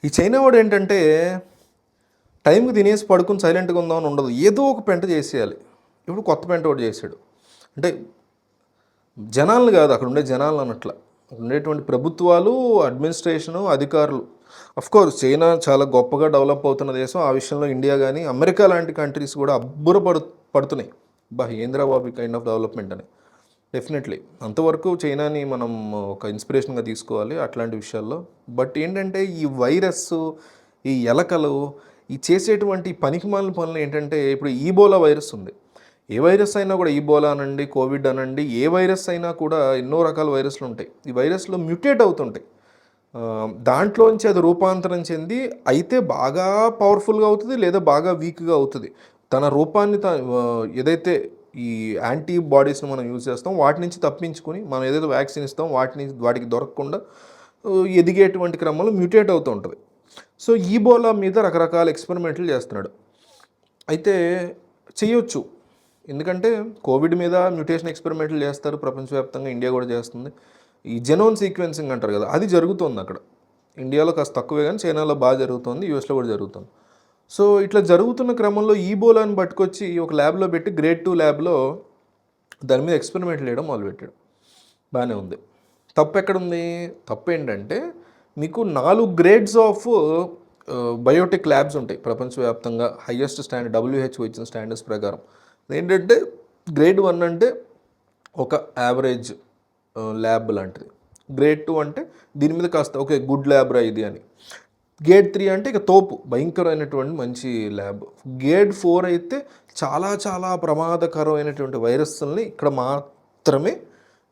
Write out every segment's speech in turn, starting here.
ఈ చైనా వాడు ఏంటంటే టైంకి తినేసి పడుకుని సైలెంట్గా ఉందామని ఉండదు, ఏదో ఒక పెంట చేసేయాలి. ఇప్పుడు కొత్త పెంట ఒకటి చేశాడు. అంటే జనాలను కాదు, అక్కడ ఉండే జనాలను అన్నట్ల, అక్కడ ఉండేటువంటి ప్రభుత్వాలు, అడ్మినిస్ట్రేషను, అధికారులు. కోర్స్ చైనా చాలా గొప్పగా డెవలప్ అవుతున్న దేశం. ఆ విషయంలో ఇండియా కానీ అమెరికా లాంటి కంట్రీస్ కూడా పడుతున్నాయి. ఏంద్రా బాబు ఈ కైండ్ ఆఫ్ డెవలప్మెంట్ అని. డెఫినెట్లీ అంతవరకు చైనాని మనం ఒక ఇన్స్పిరేషన్గా తీసుకోవాలి అట్లాంటి విషయాల్లో. బట్ ఏంటంటే ఈ వైరస్, ఈ ఎలకలు, ఈ చేసేటువంటి పనికిమాలిన పనులు ఏంటంటే, ఇప్పుడు ఈబోలా వైరస్ ఉంది. ఏ వైరస్ అయినా కూడా, ఈబోలా అనండి, కోవిడ్ అనండి, ఏ వైరస్ అయినా కూడా ఎన్నో రకాల వైరస్లు ఉంటాయి. ఈ వైరస్లో మ్యూటేట్ అవుతుంటాయి. దాంట్లోంచి అది రూపాంతరం చెంది అయితే బాగా పవర్ఫుల్గా అవుతుంది, లేదా బాగా వీక్గా అవుతుంది. తన రూపాన్ని ఏదైతే ఈ యాంటీబాడీస్ని మనం యూజ్ చేస్తాం, వాటి నుంచి తప్పించుకొని మనం ఏదైతే వ్యాక్సిన్ ఇస్తాం వాటికి దొరకకుండా ఎదిగేటువంటి క్రమంలో మ్యూటేట్ అవుతూ ఉంటుంది. సో ఈబోలా మీద రకరకాల ఎక్స్పెరిమెంట్లు చేస్తున్నాడు. అయితే చేయొచ్చు, ఎందుకంటే కోవిడ్ మీద మ్యూటేషన్ ఎక్స్పెరిమెంట్లు చేస్తారు ప్రపంచవ్యాప్తంగా, ఇండియా కూడా చేస్తుంది. ఈ జెనోమ్ సీక్వెన్సింగ్ అంటారు కదా, అది జరుగుతుంది అక్కడ. ఇండియాలో కాస్త తక్కువే కానీ చైనాలో బాగా జరుగుతుంది, యూఎస్లో కూడా జరుగుతుంది. సో ఇట్లా జరుగుతున్న క్రమంలో ఈబోలాని పట్టుకొచ్చి ఒక ల్యాబ్లో పెట్టి, గ్రేడ్ 2 ల్యాబ్లో దాని మీద ఎక్స్పెరిమెంట్లు చేయడం మొదలుపెట్టాడు. బాగానే ఉంది. తప్పు ఎక్కడుంది? తప్పు ఏంటంటే, మీకు 4 గ్రేడ్స్ ఆఫ్ బయోటెక్ ల్యాబ్స్ ఉంటాయి ప్రపంచవ్యాప్తంగా, హయ్యెస్ట్ స్టాండర్డ్ WHO ఇచ్చిన స్టాండర్డ్స్ ప్రకారం. ఏంటంటే గ్రేడ్ 1 అంటే ఒక యావరేజ్ ల్యాబ్ లాంటిది, గ్రేడ్ 2 అంటే దీని మీద కాస్త ఓకే గుడ్ ల్యాబ్ రా ఇది అని, గ్రేడ్ 3 అంటే ఇక తోపు భయంకరమైనటువంటి మంచి ల్యాబ్, గ్రేడ్ 4 అయితే చాలా చాలా ప్రమాదకరమైనటువంటి వైరస్ని ఇక్కడ మాత్రమే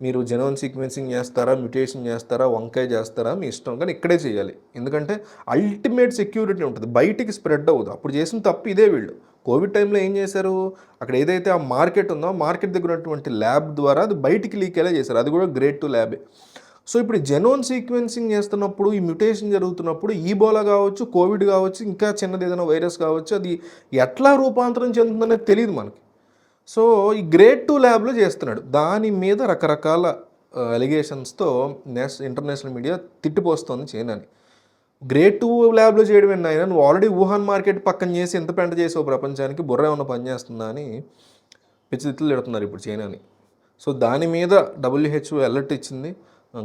మీరు జెనోమ్ సీక్వెన్సింగ్ చేస్తారా, మ్యుటేషన్ చేస్తారా, వంకాయ చేస్తారా మీ ఇష్టం, కానీ ఇక్కడే చేయాలి. ఎందుకంటే అల్టిమేట్ సెక్యూరిటీ ఉంటుంది, బయటికి స్ప్రెడ్ అవ్వదు. అప్పుడు చేసిన తప్పు ఇదే. వీళ్ళు కోవిడ్ టైంలో ఏం చేశారు, అక్కడ ఏదైతే ఆ మార్కెట్ ఉందో మార్కెట్ దగ్గర ఉన్నటువంటి ల్యాబ్ ద్వారా అది బయటికి లీక్ అయ్యేలా చేశారు. అది కూడా గ్రేడ్ 2 ల్యాబే. సో ఇప్పుడు జెనోమ్ సీక్వెన్సింగ్ చేస్తున్నప్పుడు, ఈ మ్యుటేషన్ జరుగుతున్నప్పుడు, ఈబోలా కావచ్చు, కోవిడ్ కావచ్చు, ఇంకా చిన్నది ఏదైనా వైరస్ కావచ్చు, అది ఎట్లా రూపాంతరం చెందుతుందనేది తెలియదు మనకి. సో ఈ గ్రేడ్ 2 ల్యాబ్లో చేస్తున్నాడు. దాని మీద రకరకాల అలిగేషన్స్తో ఇంటర్నేషనల్ మీడియా తిట్టిపోస్తుంది చైనాని. గ్రేడ్ 2 ల్యాబ్లో చేయడం ఏంటి ఆయన, నువ్వు ఆల్రెడీ వుహాన్ మార్కెట్ పక్కన చేసి ఎంత పెంట చేసావు ప్రపంచానికి, బుర్ర ఏమన్నా పనిచేస్తుందా అని పిచ్చితిట్లు తిడుతున్నారు ఇప్పుడు చైనాని. సో దాని మీద WHO అలర్ట్ ఇచ్చింది,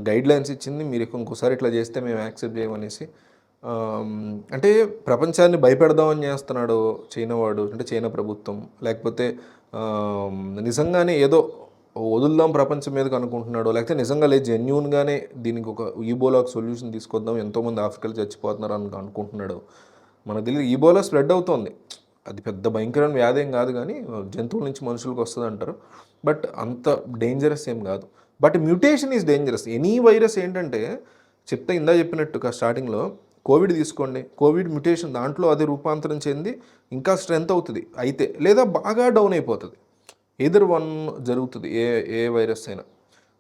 గైడ్ లైన్స్ ఇచ్చింది, మీరు ఇంకోసారి ఇట్లా చేస్తే మేము యాక్సెప్ట్ చేయమనేసి. అంటే ప్రపంచాన్ని భయపెడదామని చేస్తున్నాడు చైనా వాడు, అంటే చైనా ప్రభుత్వం. లేకపోతే నిజంగానే ఏదో వదులుదాం ప్రపంచం మీదకి అనుకుంటున్నాడు, లేకపోతే నిజంగా లేదు జెన్యూన్గానే దీనికి ఒక ఈబోలాకు సొల్యూషన్ తీసుకొద్దాం, ఎంతోమంది ఆఫ్రికాలో చచ్చిపోతున్నారు అని అనుకుంటున్నాడు. మనకు తెలియదు. ఈబోలా స్ప్రెడ్ అవుతుంది, అది పెద్ద భయంకరమైన వ్యాధి ఏం కాదు, కానీ జంతువుల నుంచి మనుషులకు వస్తుంది అంటారు. బట్ అంత డేంజరస్ ఏం కాదు. But mutation is dangerous. Any virus ఏంటంటే, చెప్పినట్టు స్టార్టింగ్లో కోవిడ్ తీసుకోండి, కోవిడ్ మ్యుటేషన్ దాంట్లో అది రూపాంతరం చెంది ఇంకా స్ట్రెంత్ అవుతుంది అయితే, లేదా బాగా డౌన్ అయిపోతుంది. ఎదర్ వన్ జరుగుతుంది ఏ వైరస్ అయినా.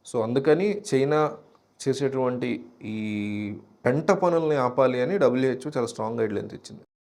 సో అందుకని చైనా చేసేటువంటి ఈ పెంట పనుల్ని ఆపాలి అని WHO చాలా స్ట్రాంగ్ గైడ్లైన్స్ ఇచ్చింది.